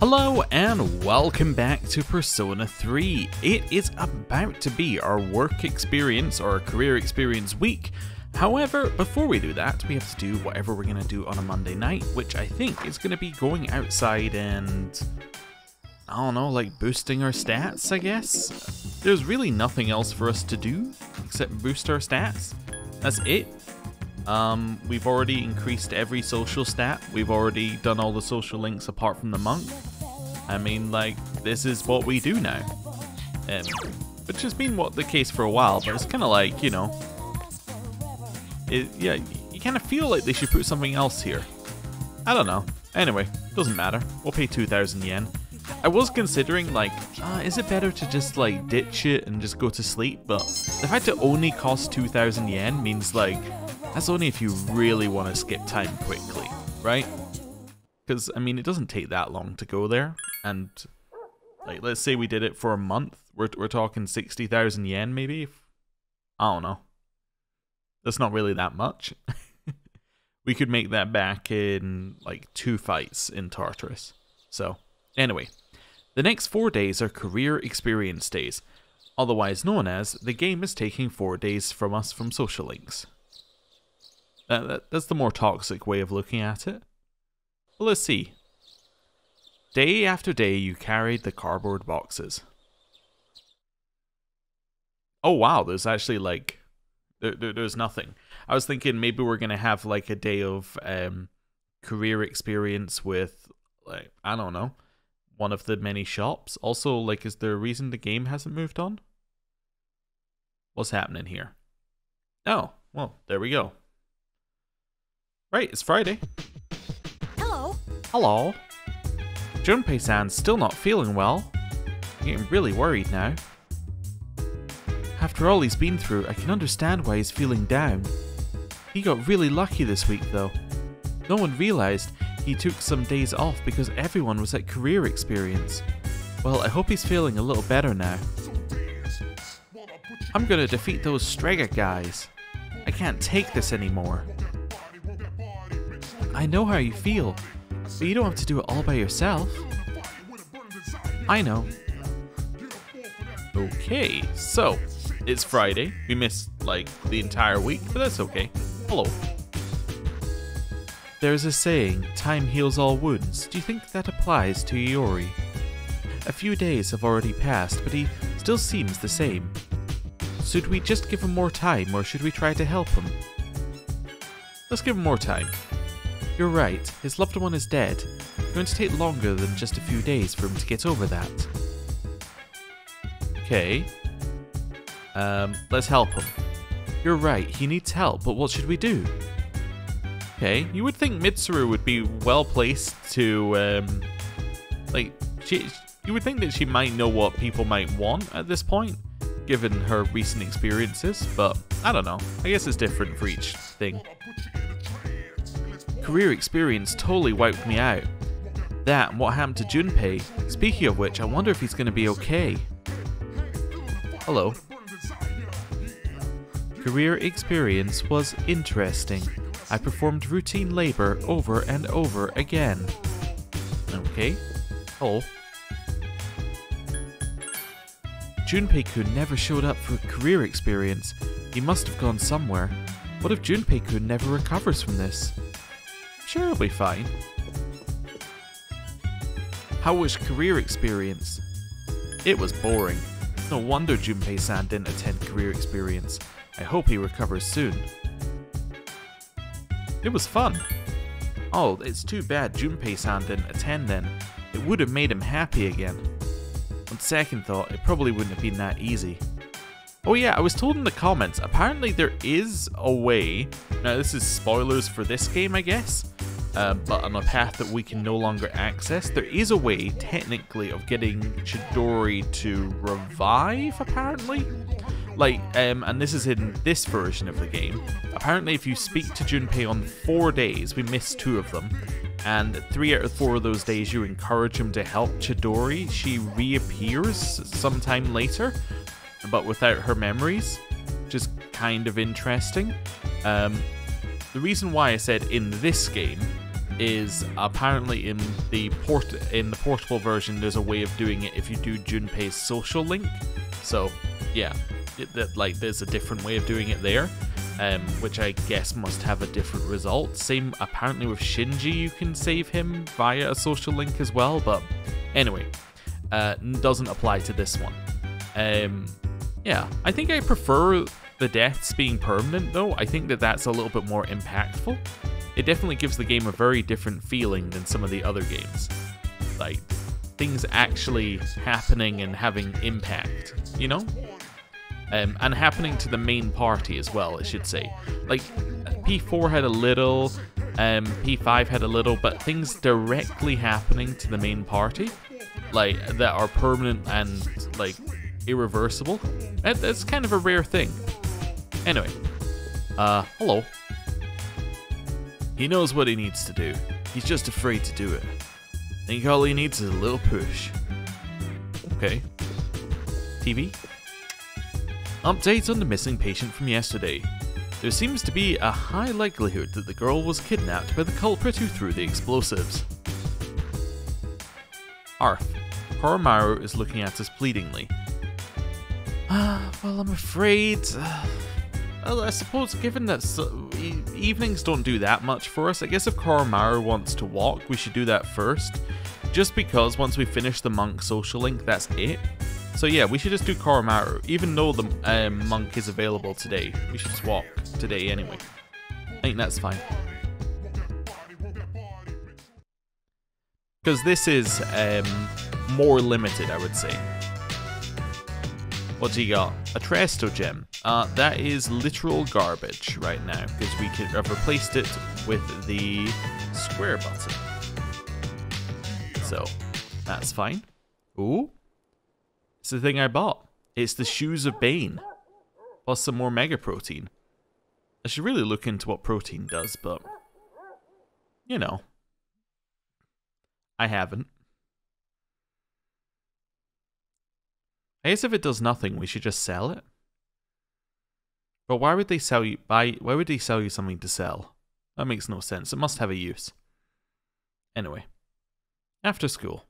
Hello and welcome back to Persona 3. It is about to be our work experience or career experience week. However, before we do that, we have to do whatever we're going to do on a Monday night, which I think is going to be going outside and, I don't know, like boosting our stats, I guess? There's really nothing else for us to do except boost our stats. That's it. We've already increased every social stat. We've already done all the social links apart from the monk. I mean, like, this is what we do now. Which has been the case for a while, but it's kind of like, you know, yeah, you kind of feel like they should put something else here. I don't know. Anyway, doesn't matter. We'll pay 2,000 yen. I was considering, like, is it better to just, like, ditch it and just go to sleep? But the fact it only costs 2,000 yen means, like, that's only if you really want to skip time quickly, right? Because, I mean, it doesn't take that long to go there. And, like, let's say we did it for a month. We're talking 60,000 yen, maybe? I don't know. That's not really that much. We could make that back in, like, 2 fights in Tartarus. So, anyway. The next 4 days are career experience days. Otherwise known as, the game is taking 4 days from us from social links. That's the more toxic way of looking at it. Well, let's see. Day after day, you carried the cardboard boxes. Oh wow, there's actually like, there's nothing. I was thinking maybe we're gonna have like a day of career experience with, like, I don't know, one of the many shops. Also, like, is there a reason the game hasn't moved on? What's happening here? Oh, well, there we go. Right, it's Friday. Hello. Hello. Junpei-san's still not feeling well. I'm getting really worried now. After all he's been through, I can understand why he's feeling down. He got really lucky this week though. No one realized he took some days off because everyone was at career experience. Well, I hope he's feeling a little better now. I'm gonna defeat those Strega guys. I can't take this anymore. I know how you feel, but you don't have to do it all by yourself. I know. Okay, so, it's Friday. We missed, like, the entire week, but that's okay. Hello. There's a saying, time heals all wounds. Do you think that applies to Iori? A few days have already passed, but he still seems the same. Should we just give him more time, or should we try to help him? Let's give him more time. You're right, his loved one is dead. It's going to take longer than just a few days for him to get over that. Okay. Let's help him. You're right, he needs help, but what should we do? Okay, you would think Mitsuru would be well placed to, like, you would think that she might know what people might want at this point, given her recent experiences, but I don't know. I guess it's different for each thing. Career experience totally wiped me out. That and what happened to Junpei. Speaking of which, I wonder if he's going to be okay. Hello. Career experience was interesting. I performed routine labor over and over again. Okay. Hello. Junpei-kun never showed up for career experience. He must have gone somewhere. What if Junpei-kun never recovers from this? Sure, he'll be fine. How was career experience? It was boring. No wonder Junpei-san didn't attend career experience. I hope he recovers soon. It was fun. Oh, it's too bad Junpei-san didn't attend then. It would have made him happy again. On second thought, it probably wouldn't have been that easy. Oh yeah, I was told in the comments, apparently there is a way, now this is spoilers for this game I guess, but on a path that we can no longer access, there is a way, technically, of getting Chidori to revive, apparently? Like, and this is in this version of the game. Apparently if you speak to Junpei on 4 days, we missed 2 of them, and 3 out of 4 of those days you encourage him to help Chidori, she reappears sometime later, but without her memories, which is kind of interesting. The reason why I said in this game is apparently in the portable version, there's a way of doing it if you do Junpei's social link. So yeah, there's a different way of doing it there, which I guess must have a different result. Same apparently with Shinji, you can save him via a social link as well, but anyway, doesn't apply to this one. Yeah, I think I prefer the deaths being permanent though. I think that's a little bit more impactful. It definitely gives the game a very different feeling than some of the other games. Like, things actually happening and having impact, you know? And happening to the main party as well, I should say. Like, P4 had a little, P5 had a little, but things directly happening to the main party, like, that are permanent and, like, irreversible, that's kind of a rare thing. Anyway, hello. He knows what he needs to do. He's just afraid to do it. I think all he needs is a little push. Okay. TV? Updates on the missing patient from yesterday. There seems to be a high likelihood that the girl was kidnapped by the culprit who threw the explosives. Arf. Koromaru is looking at us pleadingly. Well, I'm afraid... Well, I suppose given that evenings don't do that much for us, I guess if Koromaru wants to walk, we should do that first. Just because once we finish the monk social link, that's it. So yeah, we should just do Koromaru. Even though the monk is available today, we should just walk today anyway. I think that's fine. Because this is more limited, I would say. What do you got? A Tresto gem. That is literal garbage right now, because we could have replaced it with the square button. So, that's fine. Ooh. It's the thing I bought. It's the Shoes of Bane. Plus some more Mega Protein. I should really look into what protein does, but... You know. I haven't. I guess if it does nothing, we should just sell it. But why would they sell you why would they sell you something to sell? That makes no sense. It must have a use. Anyway. After school.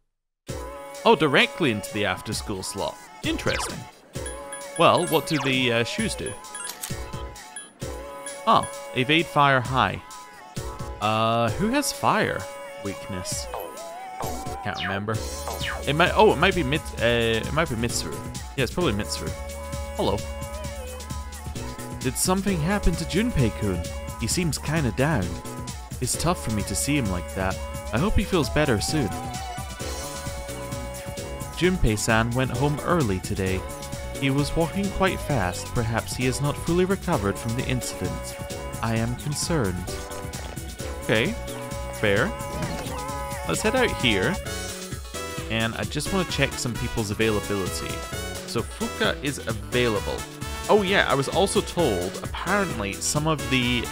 Oh, directly into the after school slot. Interesting. Well, what do the shoes do? Oh, evade fire high. Who has fire weakness? Can't remember. It might. Oh, it might be Mitsuru. Yeah, it's probably Mitsuru. Hello. Did something happen to Junpei-kun? He seems kinda down. It's tough for me to see him like that. I hope he feels better soon. Junpei-san went home early today. He was walking quite fast. Perhaps he has not fully recovered from the incident. I am concerned. Okay, fair. Let's head out here. And I just want to check some people's availability. So Fuka is available. Oh yeah, I was also told, apparently, some of the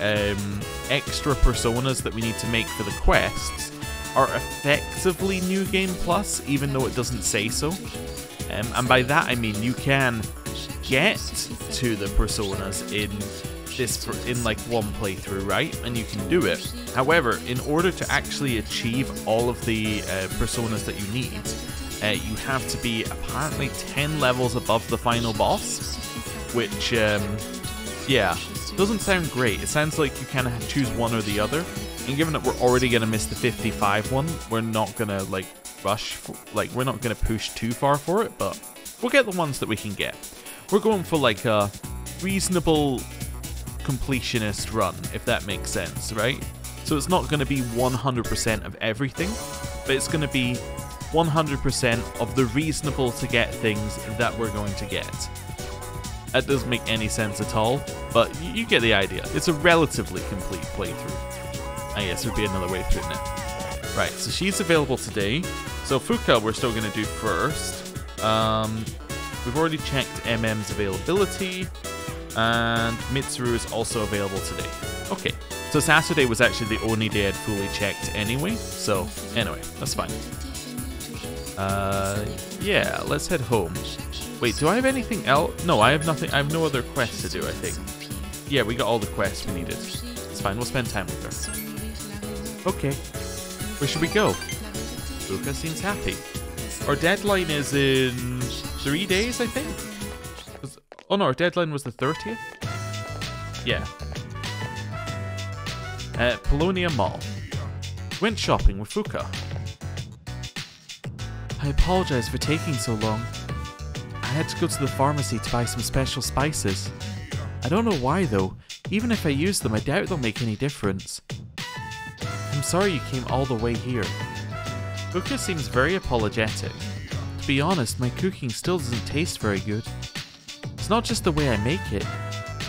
extra personas that we need to make for the quests are effectively New Game Plus, even though it doesn't say so. And by that I mean you can get to the personas in like one playthrough, right? And you can do it. However, in order to actually achieve all of the personas that you need, you have to be apparently 10 levels above the final boss, which, yeah, doesn't sound great. It sounds like you kind of choose one or the other. And given that we're already going to miss the 55 one, we're not going to, like, rush, we're not going to push too far for it, but we'll get the ones that we can get. We're going for, like, a reasonable completionist run, if that makes sense, right? So it's not going to be 100% of everything, but it's going to be 100% of the reasonable to get things that we're going to get. That doesn't make any sense at all, but you get the idea. It's a relatively complete playthrough. I guess would be another way of putting it. Right, so she's available today. So Fuka we're still going to do first. We've already checked MM's availability, and Mitsuru is also available today. Okay, so Saturday was actually the only day I'd fully checked anyway, so anyway, that's fine. Yeah, let's head home. Wait, do I have anything else? No, I have nothing. I have no other quests to do, I think. Yeah, we got all the quests we needed. It's fine, we'll spend time with her. Okay. Where should we go? Fuka seems happy. Our deadline is in 3 days, I think? Oh no, our deadline was the 30th? Yeah. Polonia Mall. Went shopping with Fuka. I apologize for taking so long. I had to go to the pharmacy to buy some special spices. I don't know why though. Even if I use them, I doubt they'll make any difference. I'm sorry you came all the way here. Fuka seems very apologetic. To be honest, my cooking still doesn't taste very good. It's not just the way I make it.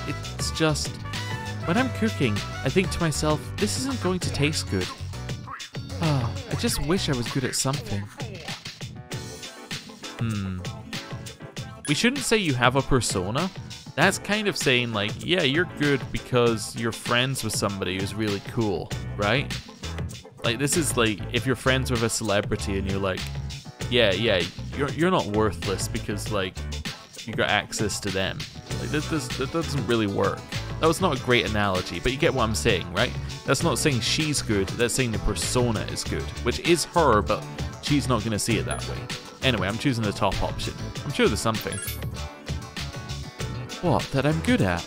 It's just... when I'm cooking, I think to myself, this isn't going to taste good. Oh, I just wish I was good at something. We shouldn't say you have a persona. That's kind of saying like, yeah, you're good because you're friends with somebody who's really cool, right? Like this is like if you're friends with a celebrity and you're like, yeah, you're not worthless because like you got access to them. Like that doesn't really work. That was not a great analogy, but you get what I'm saying, right? That's not saying she's good, that's saying the persona is good, which is her, but she's not going to see it that way. Anyway, I'm choosing the top option. I'm sure there's something. What, that I'm good at?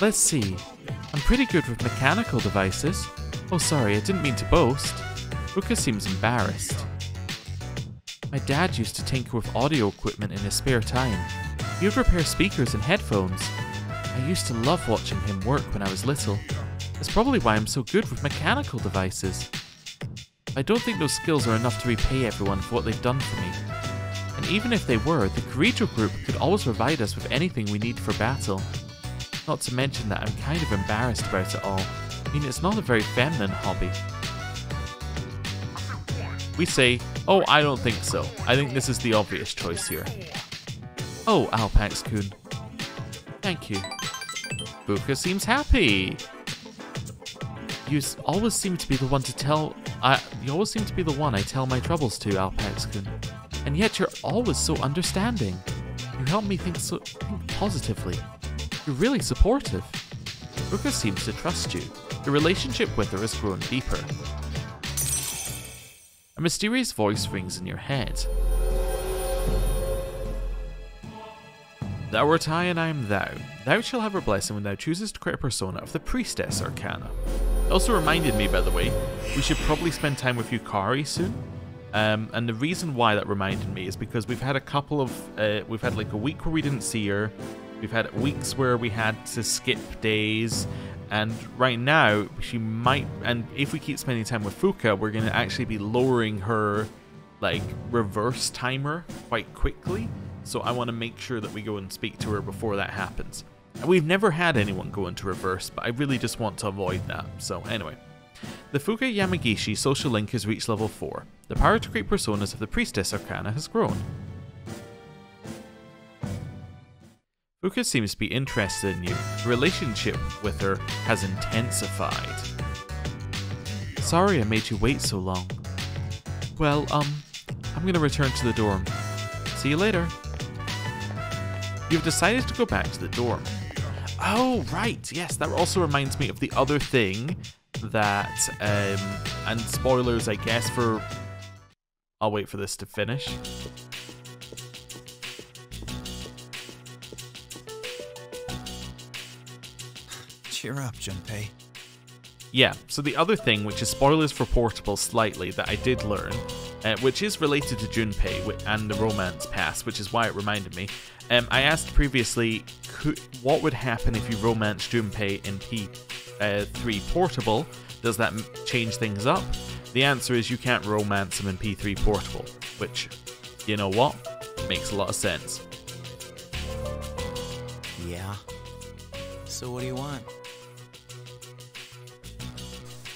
Let's see. I'm pretty good with mechanical devices. Oh sorry, I didn't mean to boast. Fuka seems embarrassed. My dad used to tinker with audio equipment in his spare time. He would repair speakers and headphones. I used to love watching him work when I was little. That's probably why I'm so good with mechanical devices. I don't think those skills are enough to repay everyone for what they've done for me. And even if they were, the Kirito group could always provide us with anything we need for battle. Not to mention that I'm kind of embarrassed about it all. I mean, it's not a very feminine hobby. We say, oh, I don't think so. I think this is the obvious choice here. Oh, Alpax-kun. Thank you. Fuka seems happy. You always seem to be the one you always seem to be the one I tell my troubles to, Alpax-kun. And yet you're always so understanding. You help me think positively. You're really supportive. Fuka seems to trust you. The relationship with her has grown deeper. A mysterious voice rings in your head. Thou art I and I am thou. Thou shalt have her blessing when thou choosest to create a persona of the Priestess Arcana. It also reminded me, by the way, we should probably spend time with Yukari soon. And the reason why that reminded me is because we've had a couple of, we've had like a week where we didn't see her. We've had weeks where we had to skip days. And right now, she might, and if we keep spending time with Fuka, we're going to actually be lowering her, like, reverse timer quite quickly. So I want to make sure that we go and speak to her before that happens. And we've never had anyone go into reverse, but I really just want to avoid that. So anyway. The Fuka Yamagishi social link has reached level 4. The power to create personas of the Priestess Arcana has grown. Fuka seems to be interested in you. The relationship with her has intensified. Sorry I made you wait so long. Well, I'm gonna return to the dorm. See you later. You've decided to go back to the dorm. Oh, right, yes, that also reminds me of the other thing that, and spoilers, I guess, for... I'll wait for this to finish. Cheer up, Junpei. Yeah, so the other thing, which is spoilers for Portable slightly, that I did learn, which is related to Junpei and the romance pass, which is why it reminded me. I asked previously, what would happen if you romance Junpei in P3 Portable? Does that change things up? The answer is you can't romance him in P3 Portable, which, you know what? Makes a lot of sense. Yeah. So what do you want?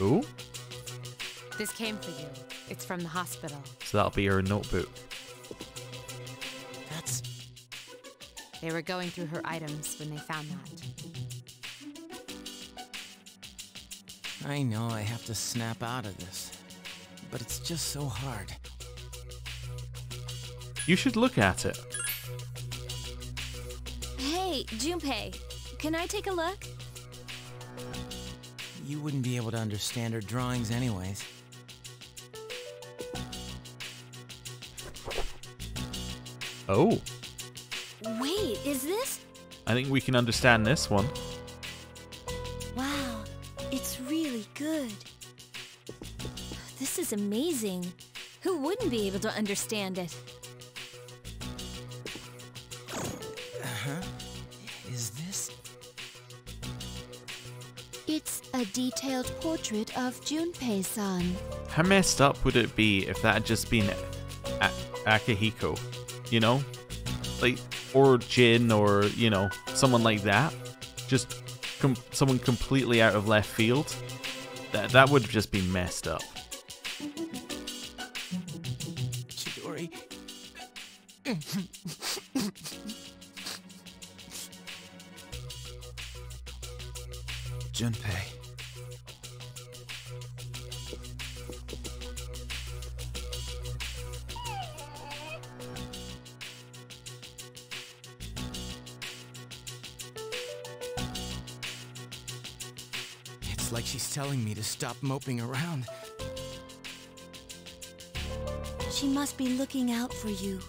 Ooh? This came for you. It's from the hospital. So that'll be her notebook. That's... They were going through her items when they found that. I know I have to snap out of this, but it's just so hard. You should look at it. Hey, Junpei, can I take a look? You wouldn't be able to understand her drawings anyways. Oh. Wait, is this? I think we can understand this one. Wow, it's really good. This is amazing. Who wouldn't be able to understand it? Is this? It's a detailed portrait of Junpei-san. How messed up would it be if that had just been Akihiko? You know? Like, or Jin, or, you know, someone like that. Just someone completely out of left field. That would have just been messed up. Chidori. Junpei. It's like she's telling me to stop moping around. She must be looking out for you.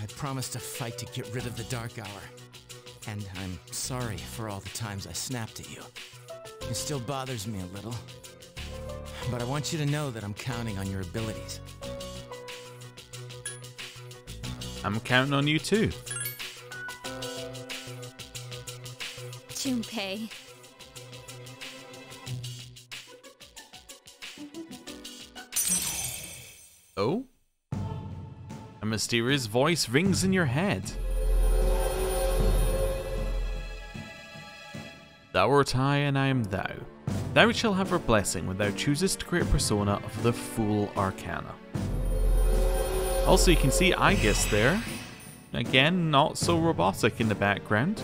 I promised to fight to get rid of the Dark Hour. And I'm sorry for all the times I snapped at you. It still bothers me a little. But I want you to know that I'm counting on your abilities. I'm counting on you too. Junpei. Oh? A mysterious voice rings in your head. Thou art I, and I am thou. Thou shalt have her blessing when thou choosest to create persona of the Fool Arcana. Also, you can see Aegis there. Again, not so robotic in the background.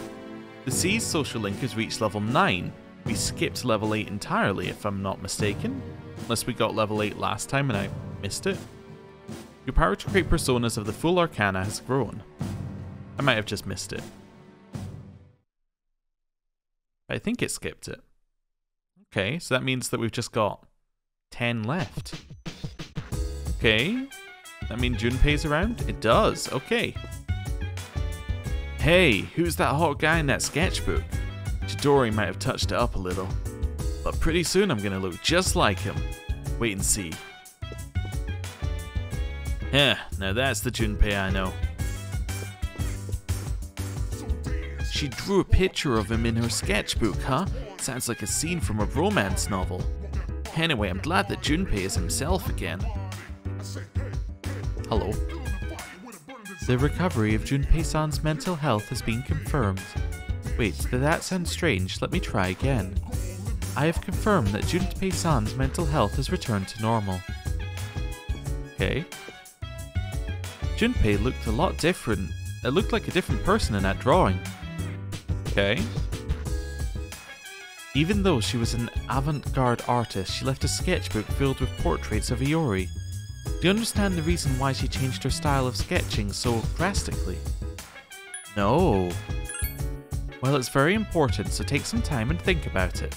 The S.E.E.S social link has reached level 9. We skipped level 8 entirely, if I'm not mistaken. Unless we got level 8 last time and I missed it. Your power to create personas of the Fool Arcana has grown. I might have just missed it. I think it skipped it. Okay, so that means that we've just got 10 left. Okay. That means Junpei's around? It does, okay. Hey, who's that hot guy in that sketchbook? Chidori might have touched it up a little. But pretty soon I'm gonna look just like him. Wait and see. Yeah, now that's the Junpei I know. She drew a picture of him in her sketchbook, huh? Sounds like a scene from a romance novel. Anyway, I'm glad that Junpei is himself again. Hello. The recovery of Junpei-san's mental health has been confirmed. Wait, did that sound strange? Let me try again. I have confirmed that Junpei-san's mental health has returned to normal. Okay. Junpei looked a lot different. It looked like a different person in that drawing. Okay. Even though she was an avant-garde artist, she left a sketchbook filled with portraits of Iori. Do you understand the reason why she changed her style of sketching so drastically? No. Well, it's very important, so take some time and think about it.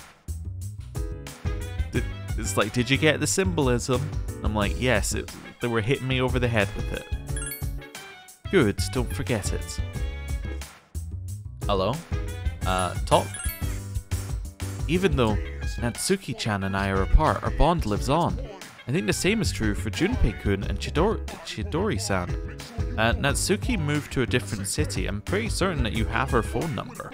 It's like, did you get the symbolism? I'm like, yes, they were hitting me over the head with it. Good, don't forget it. Hello? Talk? Even though Natsuki-chan and I are apart, our bond lives on. I think the same is true for Junpei-kun and Chidori-san. Natsuki moved to a different city. I'm pretty certain that you have her phone number.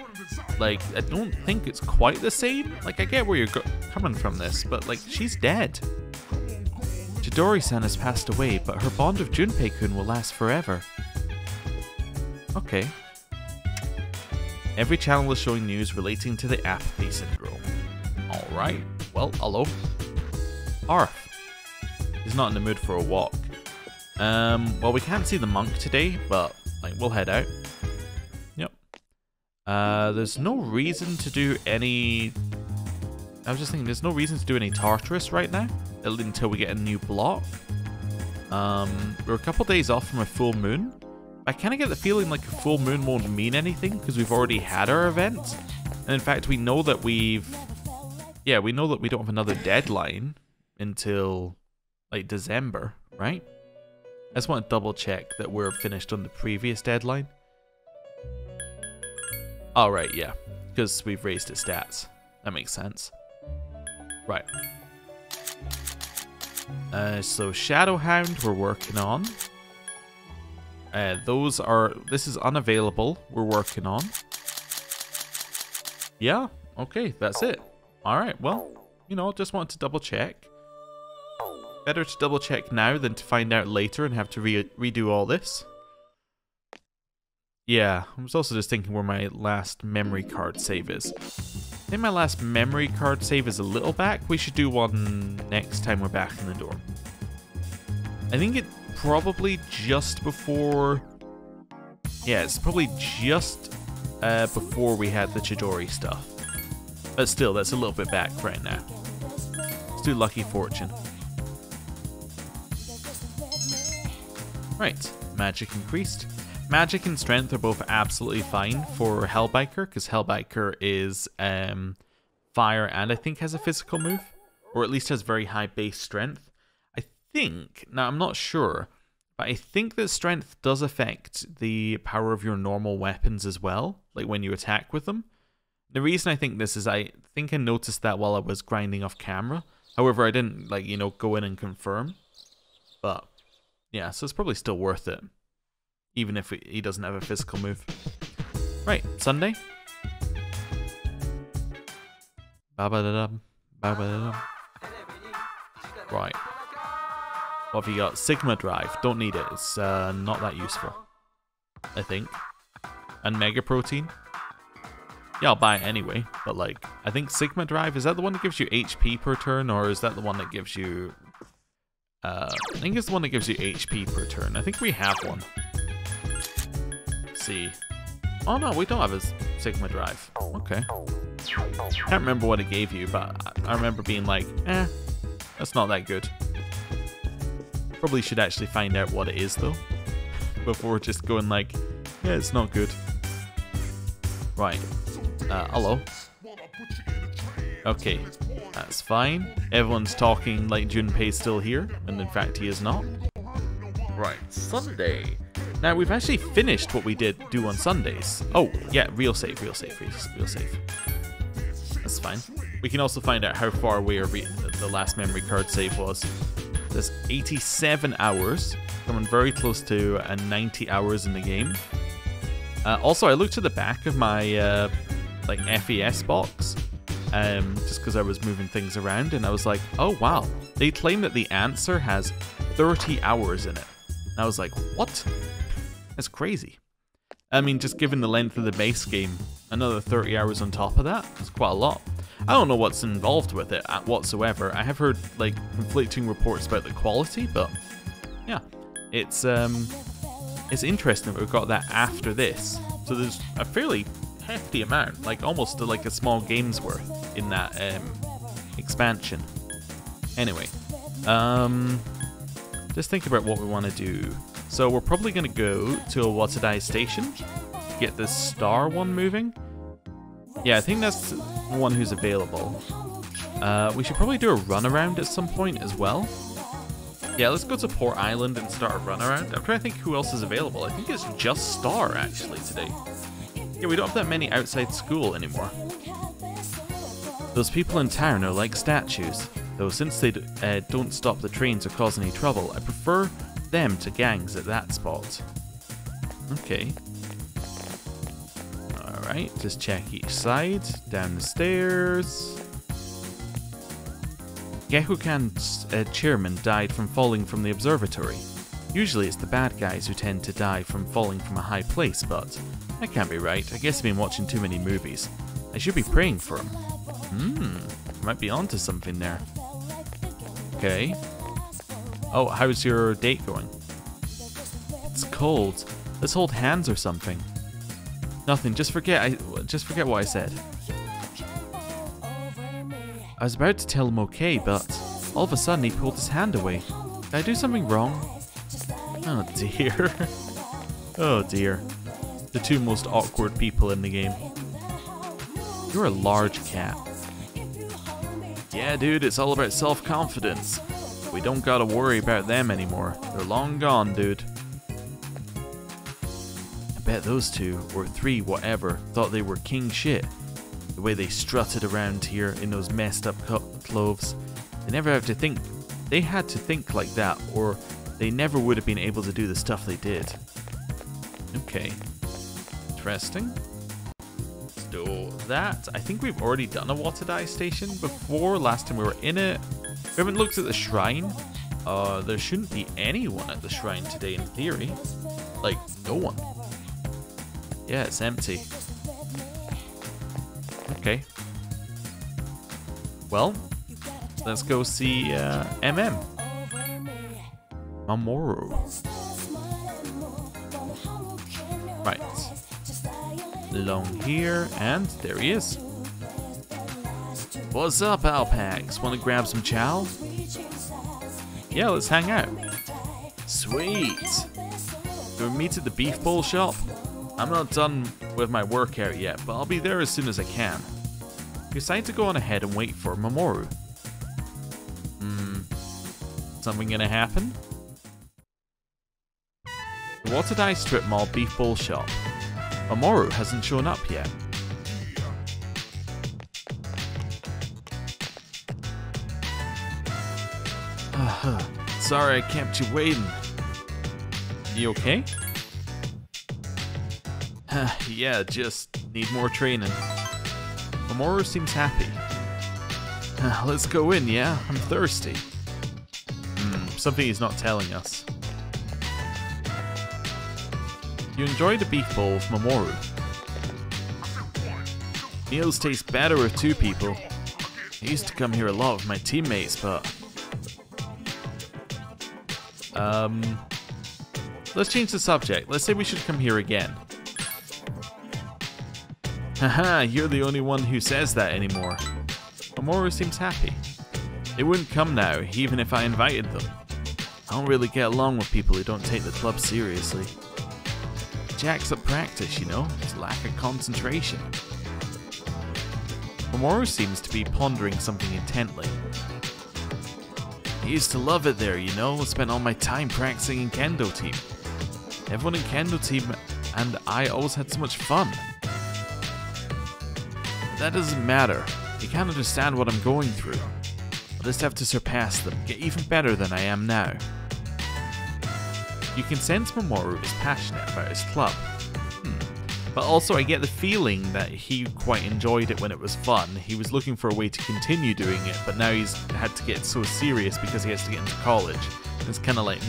Like, I don't think it's quite the same. Like, I get where you're coming from this, but like, she's dead. Chidori-san has passed away, but her bond with Junpei-kun will last forever. Okay. Every channel is showing news relating to the apathy syndrome. Alright, well, hello. Arth. He's not in the mood for a walk. Well, we can't see the monk today, but like, we'll head out. Yep. There's no reason to do any... I was just thinking, there's no reason to do any Tartarus right now, until we get a new block. We're a couple days off from a full moon. I kind of get the feeling like a full moon won't mean anything because we've already had our event. And in fact, we know that we've yeah, we know that we don't have another deadline until like December, right? I just want to double check that we're finished on the previous deadline. Oh, right, yeah, because we've raised its stats. That makes sense. Right. So Shadowhound we're working on. This is unavailable, we're working on. Yeah, okay, that's it. Alright, well, you know, just wanted to double check. Better to double check now than to find out later and have to redo all this. Yeah, I was also just thinking where my last memory card save is. I think my last memory card save is a little back. We should do one next time we're back in the dorm. I think it probably just before... Yeah, it's probably just before we had the Chidori stuff. But still, that's a little bit back right now. Let's do Lucky Fortune. Right, magic increased. Magic and strength are both absolutely fine for Hellbiker, because Hellbiker is fire and I think has a physical move. Or at least has very high base strength. I think, now I'm not sure, but I think that strength does affect the power of your normal weapons as well, like when you attack with them. The reason I think this is I think I noticed that while I was grinding off camera. However, I didn't, like, you know, go in and confirm. But, yeah, so it's probably still worth it. Even if he doesn't have a physical move. Right, Sunday. Ba-ba-da-dum, ba-ba-da-dum. Right. What have you got? Sigma Drive. Don't need it. It's not that useful, I think. And Mega Protein. Yeah, I'll buy it anyway. But, like, I think Sigma Drive, is that the one that gives you HP per turn? Or is that the one that gives you... I think it's the one that gives you HP per turn. I think we have one. See. Oh no, we don't have a Sigma Drive. Okay. Can't remember what it gave you, but I remember being like, that's not that good. Probably should actually find out what it is though, before just going like, yeah, it's not good. Right. Hello. Okay, that's fine. Everyone's talking like Junpei's still here, and in fact he is not. Right, Sunday. Now, we've actually finished what we did do on Sundays. Oh, yeah, real save. That's fine. We can also find out how far away the last memory card save was. There's 87 hours, coming very close to 90 hours in the game. Also, I looked at the back of my like FES box, just because I was moving things around, and I was like, oh wow, they claim that the answer has 30 hours in it. And I was like, what? That's crazy. I mean, just given the length of the base game, another 30 hours on top of that is quite a lot. I don't know what's involved with it whatsoever. I have heard like conflicting reports about the quality, but yeah, it's interesting that we've got that after this. So there's a fairly hefty amount, like almost like a small game's worth in that expansion. Anyway, just think about what we want to do. So we're probably going to go to a Watadai station to get this star one moving. Yeah, I think that's the one who's available. We should probably do a runaround at some point as well. Yeah, let's go to Port Island and start a runaround. I'm trying to think who else is available. I think it's just Star actually today. Yeah, we don't have that many outside school anymore. Those people in town are like statues. Though since they don't stop the trains or cause any trouble, I prefer them to gangs at that spot. Okay. Alright, just check each side. Down the stairs. Gekukan's chairman died from falling from the observatory. Usually it's the bad guys who tend to die from falling from a high place, but that can't be right. I guess I've been watching too many movies. I should be praying for him. Might be onto something there. Okay. Oh, how's your date going? It's cold. Let's hold hands or something. Nothing. Just forget what I said. I was about to tell him okay, but all of a sudden he pulled his hand away. Did I do something wrong? Oh dear. Oh dear. The two most awkward people in the game. You're a large cat. Yeah, dude, it's all about self-confidence. We don't gotta worry about them anymore. They're long gone, dude. I bet those two, or three, whatever, thought they were king shit. The way they strutted around here in those messed up clothes. They never have to think. They had to think like that, or they never would have been able to do the stuff they did. Okay. Interesting. Let's do that. I think we've already done a water dye station before. Last time we were in it. We haven't looked at the shrine. There shouldn't be anyone at the shrine today in theory. Like, no one. Yeah, it's empty. Okay. Well, let's go see MM. Mamoru. Right. Along here, and there he is. What's up, Alpax? Want to grab some chow? Yeah, let's hang out. Sweet. Do we meet at the beef bowl shop? I'm not done with my workout yet, but I'll be there as soon as I can. Decide to go on ahead and wait for Mamoru. Something gonna happen? The Water Dye Strip Mall Beef Bowl Shop. Mamoru hasn't shown up yet. Sorry I kept you waiting. You okay? Yeah, just need more training. Mamoru seems happy. Let's go in, yeah? I'm thirsty. Something he's not telling us. You enjoy the beef bowl with Mamoru. Meals taste better with two people. I used to come here a lot with my teammates, but... Let's change the subject. Let's say we should come here again. Haha, you're the only one who says that anymore. Mamoru seems happy. They wouldn't come now, even if I invited them. I don't really get along with people who don't take the club seriously. Jacks up practice, you know, it's lack of concentration. Mamoru seems to be pondering something intently. I used to love it there, you know, spent all my time practicing in Kendo team. Everyone in Kendo team and I always had so much fun. But that doesn't matter. You can't understand what I'm going through. I'll just have to surpass them, get even better than I am now. You can sense Mamoru is passionate about his club. But also I get the feeling that he quite enjoyed it when it was fun. He was looking for a way to continue doing it, but now he's had to get so serious because he has to get into college. It's kind of like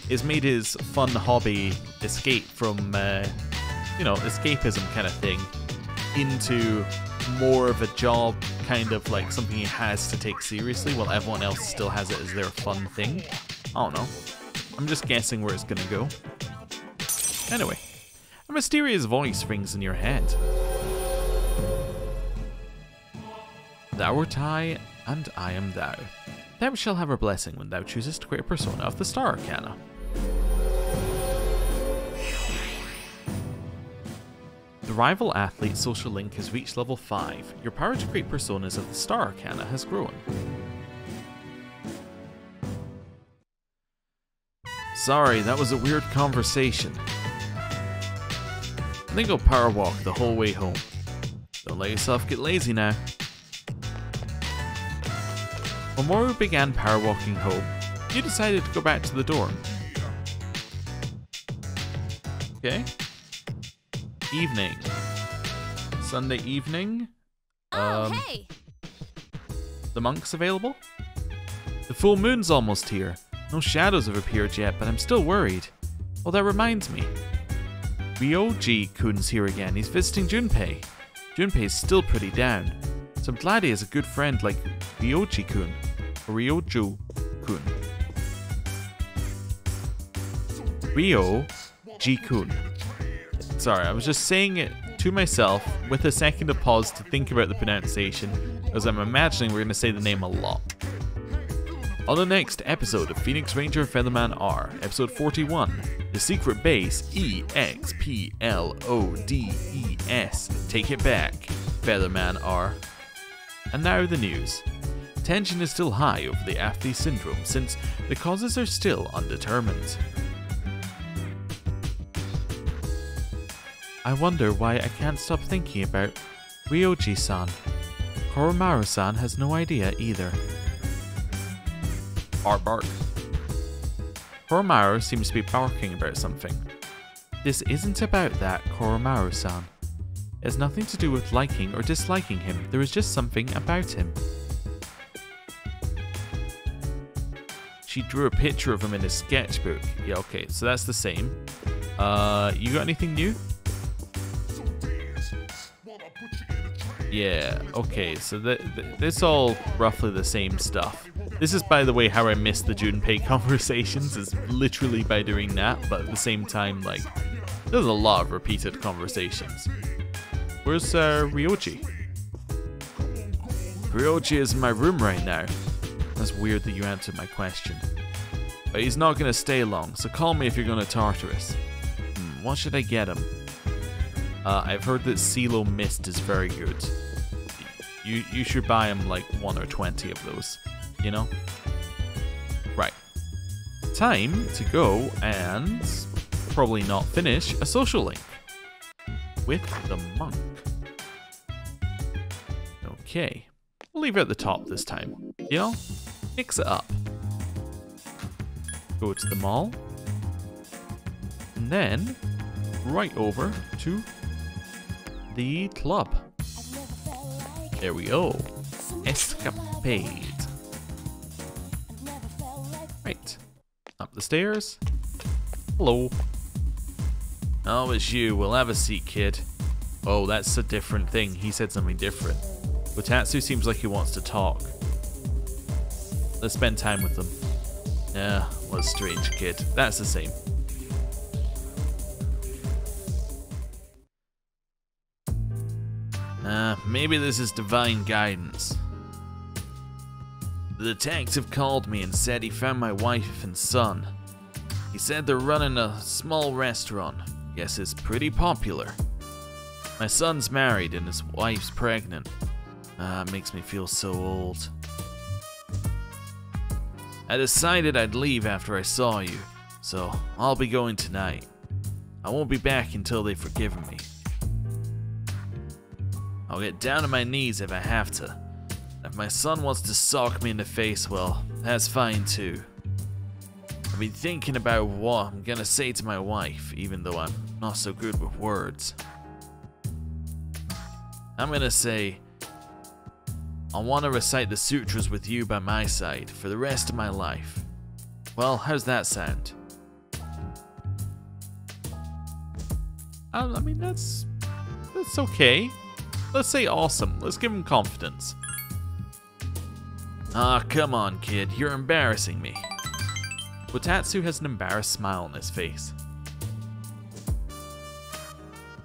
it's made his fun hobby escape from, you know, escapism kind of thing into more of a job, kind of like something he has to take seriously while everyone else still has it as their fun thing. I don't know. I'm just guessing where it's gonna go. Anyway, a mysterious voice rings in your head. Thou art I, and I am thou. Thou shalt have a blessing when thou choosest to create a persona of the Star Arcana. The rival athlete social link has reached level 5. Your power to create personas of the Star Arcana has grown. Sorry, that was a weird conversation. I think I'll power walk the whole way home. Don't let yourself get lazy now. Mamoru began power walking home. You decided to go back to the dorm. Okay. Evening. Sunday evening. Hey! The monk's available? The full moon's almost here. No shadows have appeared yet, but I'm still worried. Oh, that reminds me. Ryoji-kun's here again. He's visiting Junpei. Junpei's still pretty down, so I'm glad he has a good friend like Ryoji-kun. Or Ryojo-kun. Ryo-ji-kun. Sorry, I was just saying it to myself with a second of pause to think about the pronunciation, as I'm imagining we're going to say the name a lot. On the next episode of Phoenix Ranger Featherman R, episode 41, The Secret Base EXPLODES. Take it back, Featherman R. And now the news. Tension is still high over the FES syndrome since the causes are still undetermined. I wonder why I can't stop thinking about Ryoji-san. Koromaru-san has no idea either. Bark bark. Koromaru seems to be barking about something. This isn't about that, Koromaru-san. It has nothing to do with liking or disliking him, there is just something about him. She drew a picture of him in a sketchbook. Yeah, okay, so that's the same. You got anything new? Yeah, okay, so this all roughly the same stuff. This is, by the way, how I missed the Junpei conversations, is literally by doing that, but at the same time, like, there's a lot of repeated conversations. Where's Ryoji? Ryoji is in my room right now. That's weird that you answered my question. But he's not going to stay long, so call me if you're going to Tartarus. What should I get him? I've heard that CeeLo Mist is very good. You should buy him like 1 or 20 of those, you know? Right. Time to go and probably not finish a social link with the monk. Okay. We'll leave it at the top this time. You know? Mix it up. Go to the mall. And then right over to the club. There we go. Escapade. Right. Up the stairs. Hello. Oh, it's you. We'll have a seat, kid. Oh, that's a different thing. He said something different. Utatsu seems like he wants to talk. Let's spend time with them. Yeah, what a strange kid. That's the same. Maybe this is divine guidance. The detective called me and said he found my wife and son. He said they're running a small restaurant. Guess it's pretty popular. My son's married and his wife's pregnant. It makes me feel so old. I decided I'd leave after I saw you, so I'll be going tonight. I won't be back until they've forgiven me. I'll get down on my knees if I have to. If my son wants to sock me in the face, well, that's fine too. I've been thinking about what I'm gonna say to my wife, even though I'm not so good with words. I'm gonna say, I want to recite the sutras with you by my side for the rest of my life. Well, how's that sound? I mean, that's okay. Let's say awesome. Let's give him confidence. Ah, come on, kid. You're embarrassing me. Utatsu has an embarrassed smile on his face.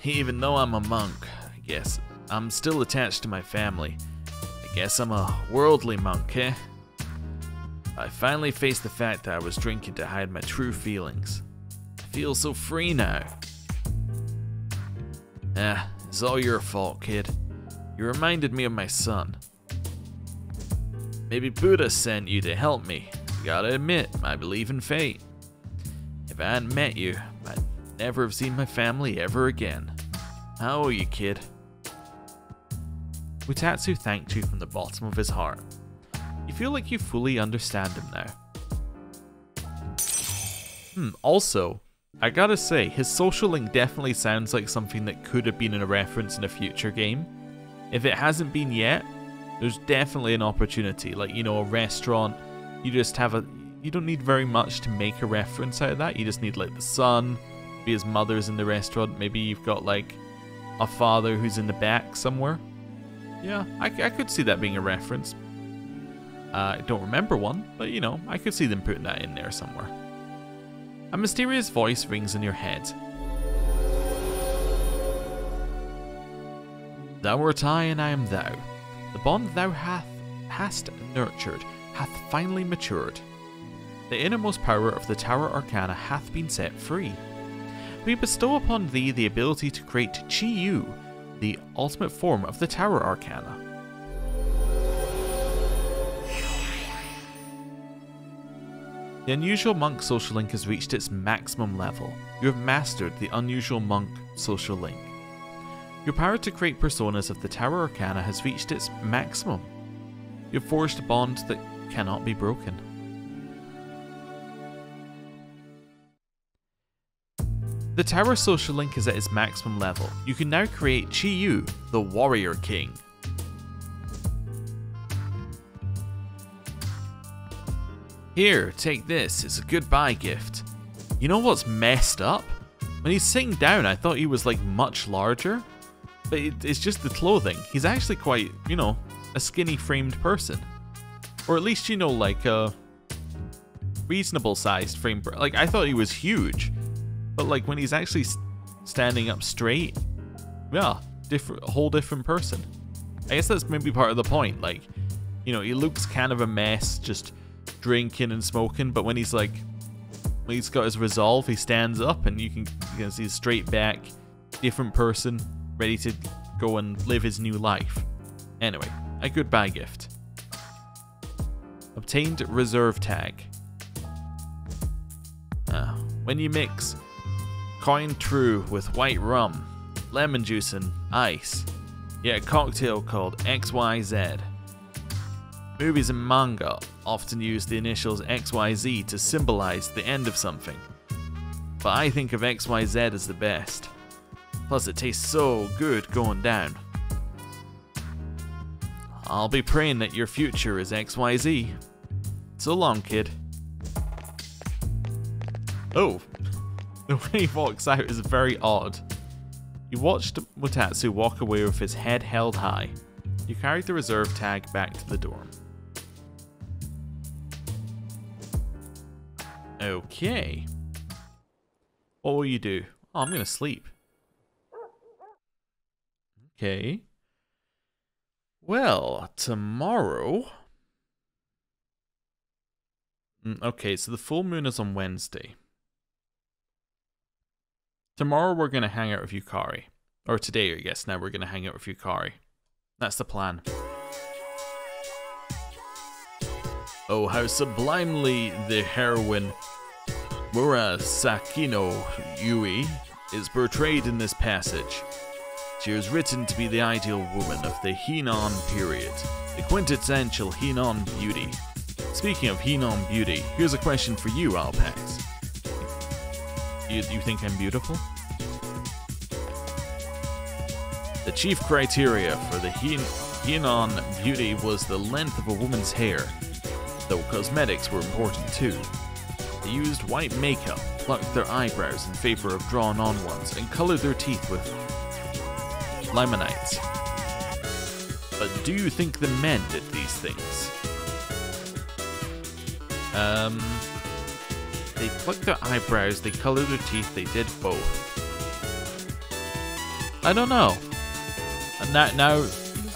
Even though I'm a monk, I guess I'm still attached to my family. I guess I'm a worldly monk, eh? I finally faced the fact that I was drinking to hide my true feelings. I feel so free now. It's all your fault, kid. You reminded me of my son. Maybe Buddha sent you to help me. You gotta admit, I believe in fate. If I hadn't met you, I'd never have seen my family ever again. How are you, kid? Utatsu thanked you from the bottom of his heart. You feel like you fully understand him now. Also, I gotta say, his social link definitely sounds like something that could have been in a reference in a future game. If it hasn't been yet, there's definitely an opportunity. Like, you know, a restaurant, you just have you don't need very much to make a reference out of that. You just need like the son, maybe his mother's in the restaurant, maybe you've got like a father who's in the back somewhere. Yeah, I could see that being a reference. I don't remember one, but you know, I could see them putting that in there somewhere. A mysterious voice rings in your head. Thou art I and I am thou. The bond thou hast nurtured hath finally matured. The innermost power of the Tower Arcana hath been set free. We bestow upon thee the ability to create Chi-Yu, the ultimate form of the Tower Arcana. The Unusual Monk social link has reached its maximum level. You have mastered the Unusual Monk social link. Your power to create personas of the Tower Arcana has reached its maximum. You have forged a bond that cannot be broken. The Tower social link is at its maximum level. You can now create Chi-Yu, the Warrior King. Here, take this, it's a goodbye gift. You know what's messed up? When he's sitting down, I thought he was like much larger, but it's just the clothing. He's actually quite, you know, a skinny framed person. Or at least, you know, like a reasonable sized frame. Like, I thought he was huge, but like when he's actually standing up straight, yeah, a whole different person. I guess that's maybe part of the point. Like, you know, he looks kind of a mess, just drinking and smoking, but when he's like, when he's got his resolve, he stands up and you can see his straight back, different person, ready to go and live his new life. Anyway, a goodbye gift. Obtained reserve tag. When you mix Coin True with white rum, lemon juice and ice, you get a cocktail called XYZ. Movies and manga often use the initials XYZ to symbolize the end of something, but I think of XYZ as the best. Plus it tastes so good going down. I'll be praying that your future is XYZ. So long, kid. Oh, the way he walks out is very odd. You watched Mutatsu walk away with his head held high. You carried the reserve tag back to the dorm. Okay. What will you do? Oh, I'm gonna sleep. Okay. Well, tomorrow... Okay, so the full moon is on Wednesday. Tomorrow we're gonna hang out with Yukari. Or today, I guess, now we're gonna hang out with Yukari. That's the plan. Oh, how sublimely the heroine Murasakino Yui is portrayed in this passage. She was written to be the ideal woman of the Heian period, the quintessential Heian beauty. Speaking of Heian beauty, here's a question for you, Alpax. You think I'm beautiful? The chief criteria for the Heian beauty was the length of a woman's hair, though cosmetics were important too. They used white makeup, plucked their eyebrows in favor of drawn-on ones, and colored their teeth with limonites. But do you think the men did these things? They plucked their eyebrows, they colored their teeth, they did both. I don't know. Now,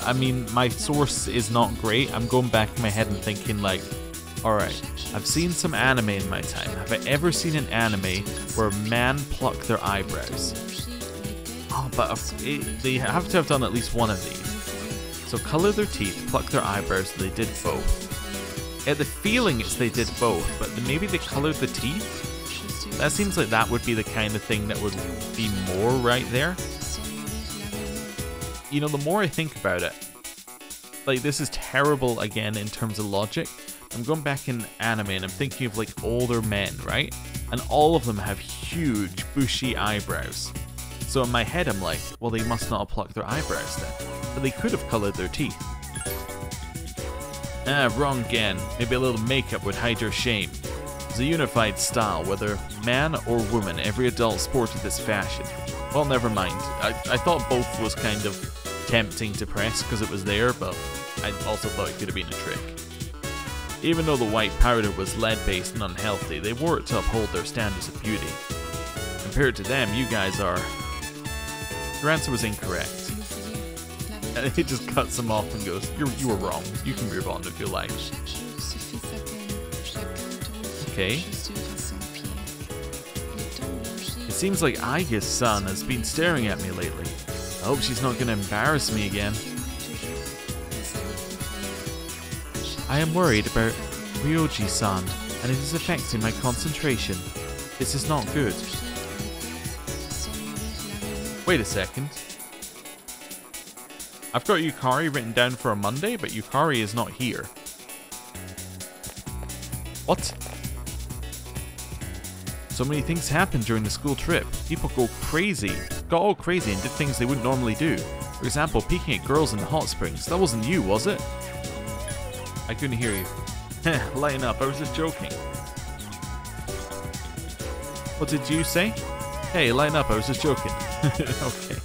I mean, my source is not great. I'm going back in my head and thinking like, alright, I've seen some anime in my time. Have I ever seen an anime where a man plucked their eyebrows? Oh, but they have to have done at least one of these. So color their teeth, pluck their eyebrows, they did both. I had the feeling it's they did both, but maybe they colored the teeth? That seems like that would be the kind of thing that would be more right there. You know, the more I think about it, like, this is terrible again in terms of logic. I'm going back in anime and I'm thinking of like older men, right? And all of them have huge bushy eyebrows. So in my head I'm like, well, they must not have plucked their eyebrows then. But they could have colored their teeth. Ah, wrong again. Maybe a little makeup would hide your shame. It's a unified style, whether man or woman, every adult sported this fashion. Well, never mind. I thought both was kind of tempting to press because it was there, but I also thought it could have been a trick. Even though the white powder was lead-based and unhealthy, they wore it to uphold their standards of beauty. Compared to them, you guys are... Your answer was incorrect. And he just cuts him off and goes, you were wrong. You can move on with your life. Okay. It seems like Aiga's son has been staring at me lately. I hope she's not going to embarrass me again. I am worried about Ryoji-san. and it is affecting my concentration. This is not good. Wait a second. I've got Yukari written down for a Monday, but Yukari is not here. What? So many things happened during the school trip. People got all crazy and did things they wouldn't normally do. For example, peeking at girls in the hot springs. That wasn't you, was it? I couldn't hear you. Lighten up, I was just joking. What did you say? Hey, lighten up, I was just joking. Okay.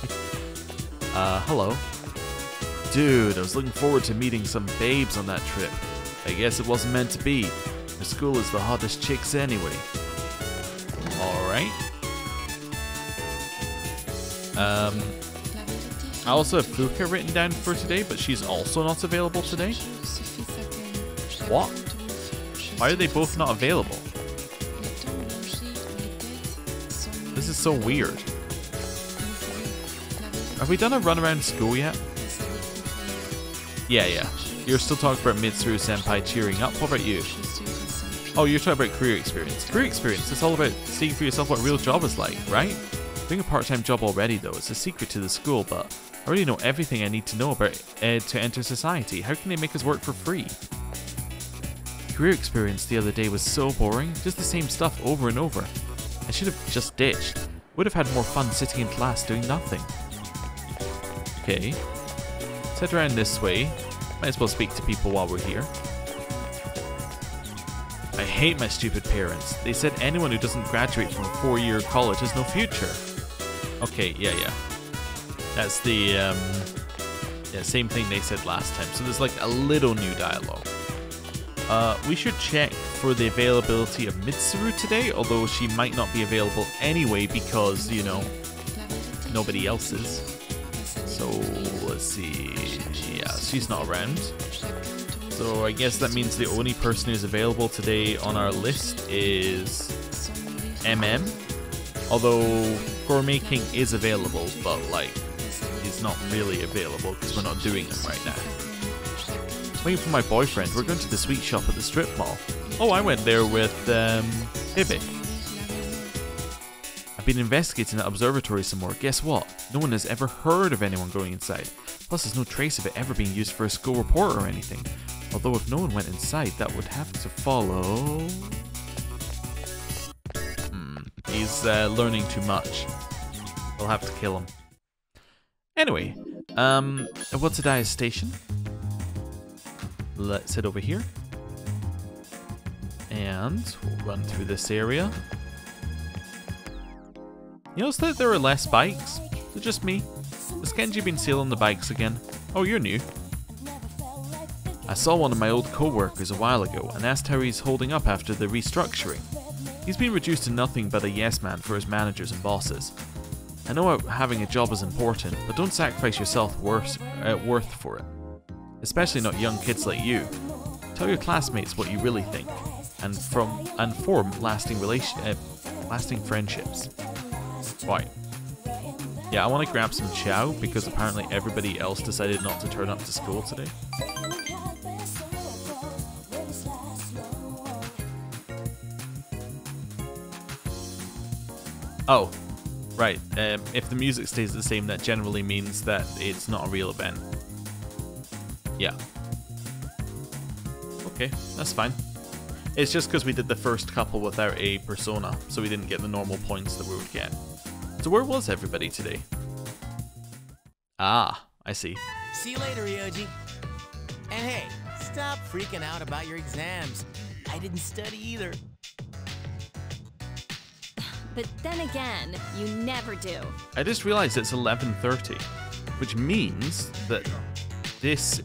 Hello. Dude, I was looking forward to meeting some babes on that trip. I guess it wasn't meant to be. The school is the hottest chicks anyway. Alright. I also have Fuka written down for today, but she's also not available today. What? Why are they both not available? This is so weird. Have we done a run around school yet? Yeah. You're still talking about Mitsuru Senpai cheering up. What about you? Oh, you're talking about career experience. Career experience, it's all about seeing for yourself what a real job is like, right? Doing a part-time job already though, it's a secret to the school, but I already know everything I need to know about to enter society. How can they make us work for free? Career experience the other day was so boring, just the same stuff over and over. I should have just ditched. Would have had more fun sitting in class doing nothing. Okay. Let's head around this way. Might as well speak to people while we're here. I hate my stupid parents. They said anyone who doesn't graduate from a 4-year college has no future. Okay, yeah. That's the same thing they said last time. So there's like a little new dialogue. We should check for the availability of Mitsuru today, although she might not be available anyway because, you know, nobody else is. So, let's see. Yeah, she's not around. So I guess that means the only person who's available today on our list is MM. Although Gourmet King is available, but like, he's not really available because we're not doing him right now. Waiting for my boyfriend. We're going to the sweet shop at the strip mall. Oh, I went there with Bibi. I've been investigating that observatory some more. Guess what? No one has ever heard of anyone going inside. Plus, there's no trace of it ever being used for a school report or anything. Although if no one went inside, that would have to follow... He's learning too much. We'll have to kill him. Anyway, what's Adaya's station? Let's head over here. And we'll run through this area. You notice that there are less bikes? Is it just me? Has Kenji been stealing the bikes again? Oh, you're new. I saw one of my old co-workers a while ago and asked how he's holding up after the restructuring. He's been reduced to nothing but a yes man for his managers and bosses. I know having a job is important, but don't sacrifice yourself worth for it. Especially not young kids like you. Tell your classmates what you really think, and form lasting friendships. Right. Yeah, I want to grab some chow because apparently everybody else decided not to turn up to school today. Oh, right. If the music stays the same, that generally means that it's not a real event. Yeah. Okay, that's fine. It's just because we did the first couple without a persona, so we didn't get the normal points that we would get. So where was everybody today? Ah, I see. See you later, Ryoji. And hey, stop freaking out about your exams. I didn't study either. But then again, you never do. I just realized it's 11:30, which means that this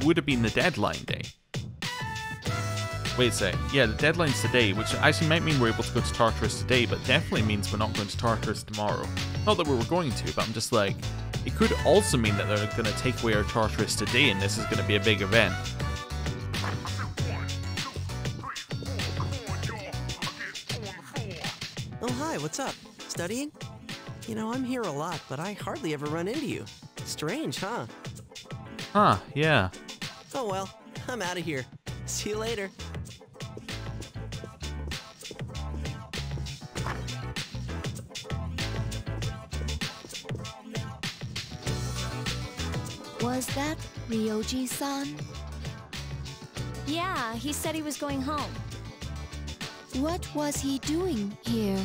would have been the deadline day. Wait a sec. Yeah, the deadline's today, which actually might mean we're able to go to Tartarus today, but definitely means we're not going to Tartarus tomorrow. Not that we were going to, but I'm just like, it could also mean that they're going to take away our Tartarus today, and this is going to be a big event. Oh, hi, what's up? Studying? You know, I'm here a lot, but I hardly ever run into you. Strange, huh? Huh, yeah. Oh well, I'm out of here. See you later. Was that Ryoji-san? Yeah, he said he was going home. What was he doing here?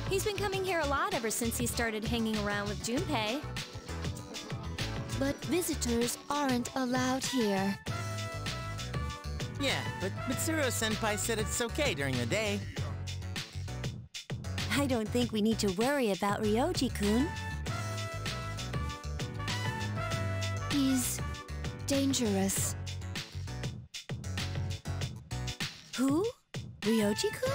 He's been coming here a lot ever since he started hanging around with Junpei. But visitors aren't allowed here. Yeah, but Mitsuru-senpai said it's okay during the day. I don't think we need to worry about Ryoji-kun. He's dangerous. Who? Ryoji-kun?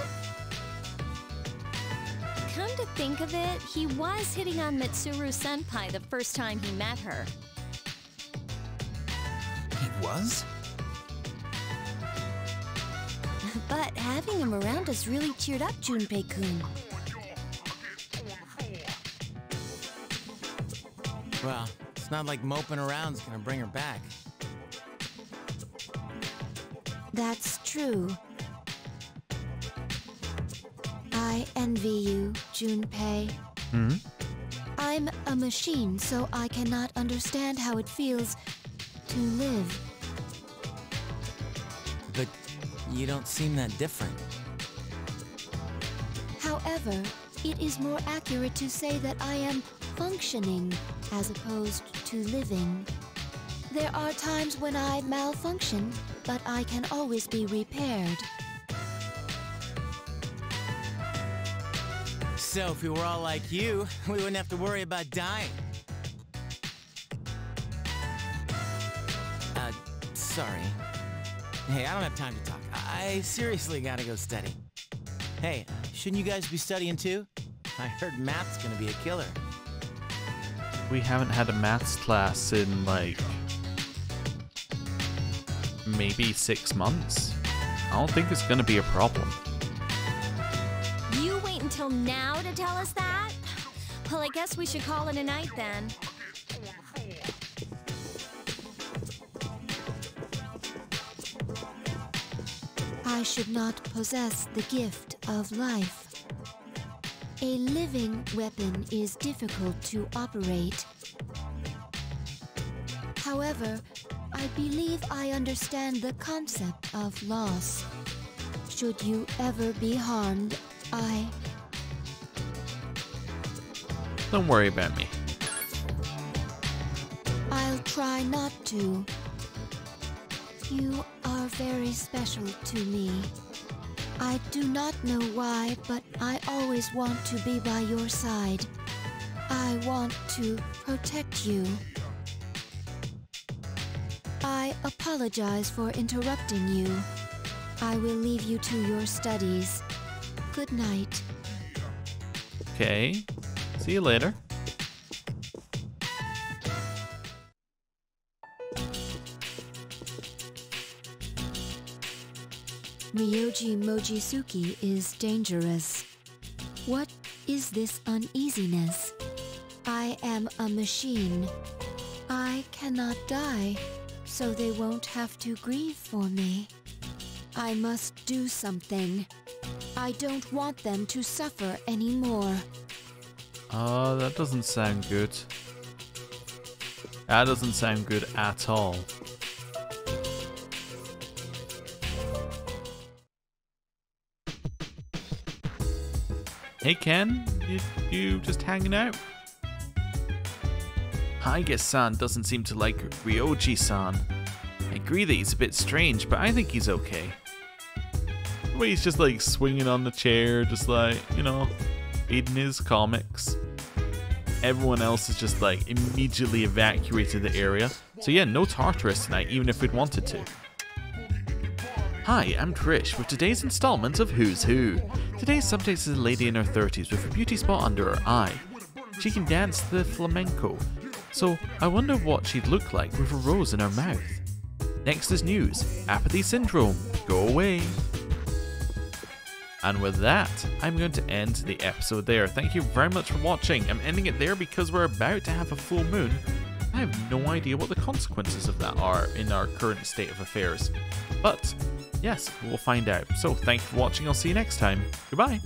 Come to think of it, he was hitting on Mitsuru-senpai the first time he met her. He was? But having him around us really cheered up Junpei-kun. Well, it's not like moping around's gonna bring her back. That's true. I envy you, Junpei. Hmm? I'm a machine, so I cannot understand how it feels to live. But you don't seem that different. However, it is more accurate to say that I am functioning as opposed to living. There are times when I malfunction, but I can always be repaired. So if we were all like you, we wouldn't have to worry about dying. Sorry. Hey, I don't have time to talk. I seriously gotta go study. Hey, shouldn't you guys be studying too? I heard math's gonna be a killer. We haven't had a maths class in like maybe 6 months. I don't think it's gonna be a problem. You wait until now to tell us that? Well, I guess we should call it a night then. I should not possess the gift of life. A living weapon is difficult to operate. However, I believe I understand the concept of loss. Should you ever be harmed, Don't worry about me. I'll try not to. You are very special to me. I do not know why, but I always want to be by your side. I want to protect you. I apologize for interrupting you. I will leave you to your studies. Good night. Okay. See you later. Ryoji Mochisuke is dangerous. What is this uneasiness? I am a machine. I cannot die, so they won't have to grieve for me. I must do something. I don't want them to suffer anymore. That doesn't sound good. That doesn't sound good at all. Hey Ken, you just hanging out? Haige-san doesn't seem to like Ryoji-san. I agree that he's a bit strange, but I think he's okay. The way he's just like swinging on the chair, just like, you know, reading his comics. Everyone else is just like immediately evacuated the area. So yeah, no Tartarus tonight, even if we'd wanted to. Hi, I'm Trish with today's installment of Who's Who. Today's subject is a lady in her 30s with a beauty spot under her eye. She can dance the flamenco, so I wonder what she'd look like with a rose in her mouth. Next is news. Apathy syndrome. Go away. And with that, I'm going to end the episode there. Thank you very much for watching. I'm ending it there because we're about to have a full moon. I have no idea what the consequences of that are in our current state of affairs. But, yes, we'll find out. So, thank you for watching. I'll see you next time. Goodbye.